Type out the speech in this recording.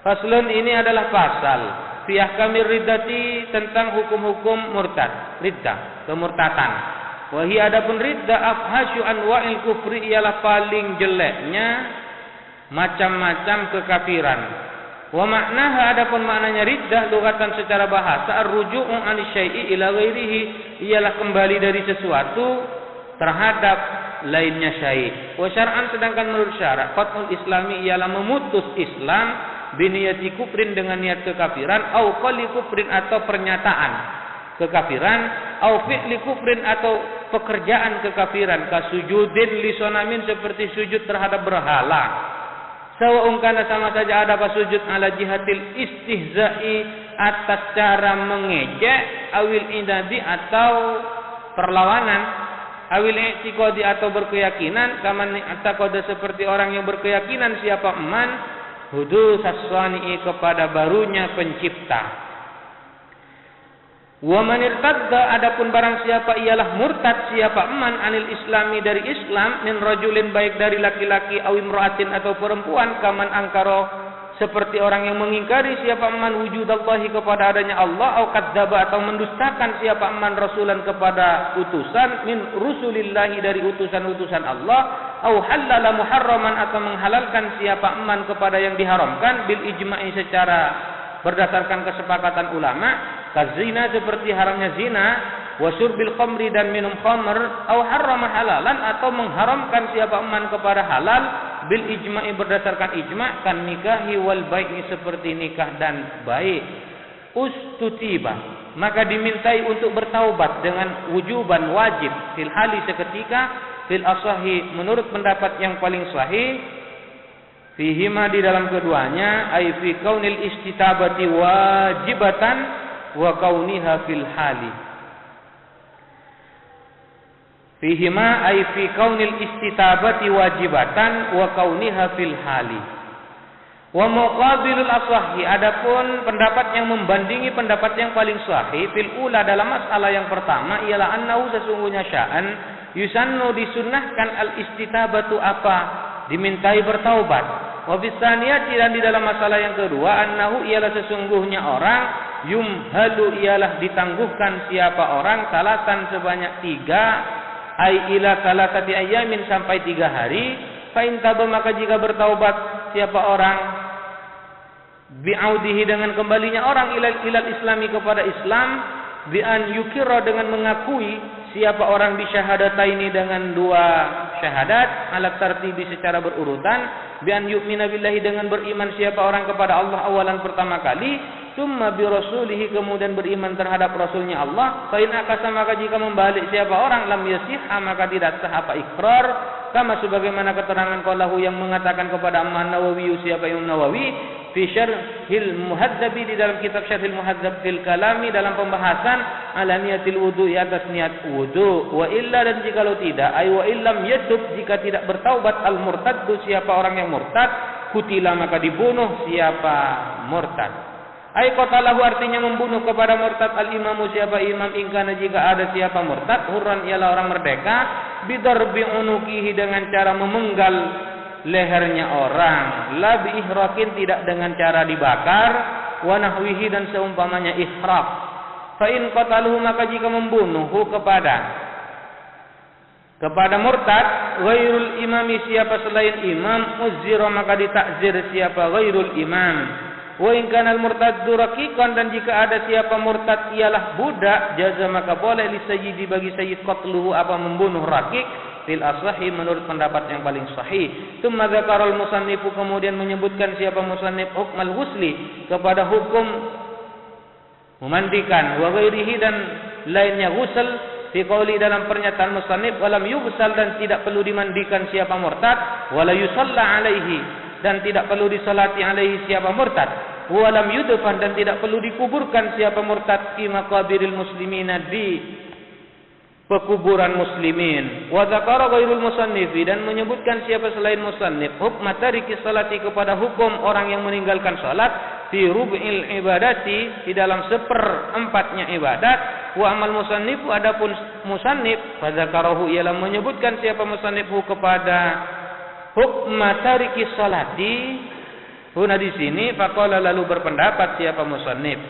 Faslun, ini adalah pasal fi ahkamir riddati, tentang hukum-hukum murtad, riddah, kemurtatan. Wa hiya, adapun riddah, afhasyu anwa'il kufri, ialah paling jeleknya macam-macam kekafiran. Wa maknaha, adapun maknanya riddah lughatan secara bahasa, ar-ruju'u 'ani syai'i ila ghairihi, ialah kembali dari sesuatu terhadap lainnya syai'. Wa syar'an, sedangkan menurut syara', qat'ul islami ialah memutus Islam biniyati kufrin, dengan niat kekafiran, au qali kufrin, atau pernyataan kekafiran, au fi'li kufrin, atau pekerjaan kekafiran, kasujudin li sonamin, seperti sujud terhadap berhala. Sawa'un kana, sama saja ada apa sujud, ala jihatil istihza'i, atas cara mengejek, awil indadi, atau perlawanan, awil i'tiqadi, atau berkeyakinan, kaman i'taqada, seperti orang yang berkeyakinan siapa man hudus as-sani'i, kepada barunya pencipta. Wa man irtadda, adapun barang siapa ialah murtad siapa man anil islami, dari Islam, min rajulin, baik dari laki-laki, aw imra'atin, atau perempuan, kaman angkara, seperti orang yang mengingkari siapa man wujudallahi, kepada adanya Allah, aw kadzdzaba, atau mendustakan siapa man rasulan, kepada utusan, min rusulillahi, dari utusan-utusan Allah, aw halala muharraman, atau menghalalkan siapa man kepada yang diharamkan, bil ijma'i, secara berdasarkan kesepakatan ulama, kazina, seperti haramnya zina, wa syurbil khamri, dan minum khamr, aw harrama halalan, atau mengharamkan siapa man kepada halal, bil ijma'i, berdasarkan ijma', kan nikahi wal bai'i, seperti nikah dan baik. Ustutiba, maka dimintai untuk bertaubat dengan wujuban, wajib, fil hali, seketika, fil asahi, menurut pendapat yang paling sahih, fihima, di dalam keduanya, ay fi kaunil istitabati wajibatan, wa kauniha fil hali. Fihima ay fi kaunil istitabati wajibatan, wa kauniha fil hali. Wa muqabilul asahi, adapun pendapat yang membandingi pendapat yang paling sahih, fil ula, dalam masalah yang pertama, ialah annahu, sesungguhnya sya'an, yusannu, disunnahkan, al istitabatu, apa, dimintai bertaubat. Wa bisaniyati, dan di dalam masalah yang kedua, annahu, ialah sesungguhnya orang, yumhalu, ialah ditangguhkan siapa orang, salatan, sebanyak 3, ay ila salatati ayamin, sampai 3 hari, fa in taba, maka jika bertaubat siapa orang, bi'audihi, dengan kembalinya orang, ilal islami, kepada Islam, bi an yukira, dengan mengakui siapa orang, bi syahadataini, dengan 2 syahadat, alat tartibi, secara berurutan, bi an yu'mina billahi, dengan beriman siapa orang kepada Allah awalan, pertama kali, summa bi rasulihi, kemudian beriman terhadap rasulnya Allah, fa in akasa, maka jika membalik siapa orang, lam yasihha, maka tidak sah apa ikrar, kama sebagaimana keterangan qalahu, yang mengatakan kepada Imam Nawawi, siapa Imam Nawawi, fi syarhil muhadzab, di dalam kitab syarhil muhadzab, fil kalami, dalam pembahasan, ala niyatil wudu, atas niat wudu, wa illa, dan jikalau tidak, ay wa illam yatub, jika tidak bertaubat, al murtaddu, siapa orang yang murtad, kutila, maka dibunuh siapa murtad. Ay qatalahu, artinya membunuh kepada murtad, al imamu, siapa imam, ingkana, jika ada siapa murtad, hurran, ialah orang merdeka, bidarbi unukihi, dengan cara memenggal lehernya orang, la bi ihrakin, tidak dengan cara dibakar, wa nahwihi, dan seumpamanya ihraq. Fa in qataluhu, maka jika membunuhhu kepada murtad, ghairul imami, siapa selain imam, uzira, maka ditakzir siapa ghairul imam. Wa in kana al-murtaddu raqiqan, dan jika ada siapa murtad ialah budak, jaza, maka boleh li sayyidi, bagi sayyid, qatluhu, apa, membunuh raqiq, fil asahi, menurut pendapat yang paling sahih. Tsumma dzakara al-musannifu, kemudian menyebutkan siapa musannif, hukmal ghusli, kepada hukum memandikan, wa ghairihi, dan lainnya ghusl, fi qouli, dalam pernyataan musannif, walam yughsal, dan tidak perlu dimandikan siapa murtad, wala yusalla alaihi, dan tidak perlu disolati alaihi siapa murtad, walam yudfan, dan tidak perlu dikuburkan siapa murtad, fi maqabiril muslimina, di pekuburan muslimin. Wa dzakara ghairul musannifi, dan menyebutkan siapa selain musannif, hukma tariki salati, kepada hukum orang yang meninggalkan salat, fi rub'il ibadati, di dalam 1/4 ibadat. Wa amal musannifu, adapun musannif, fa dzakarahu, ialah menyebutkan siapa musannifu kepada hukma tariki salati, Huna di sini faqala lalu berpendapat siapa musannif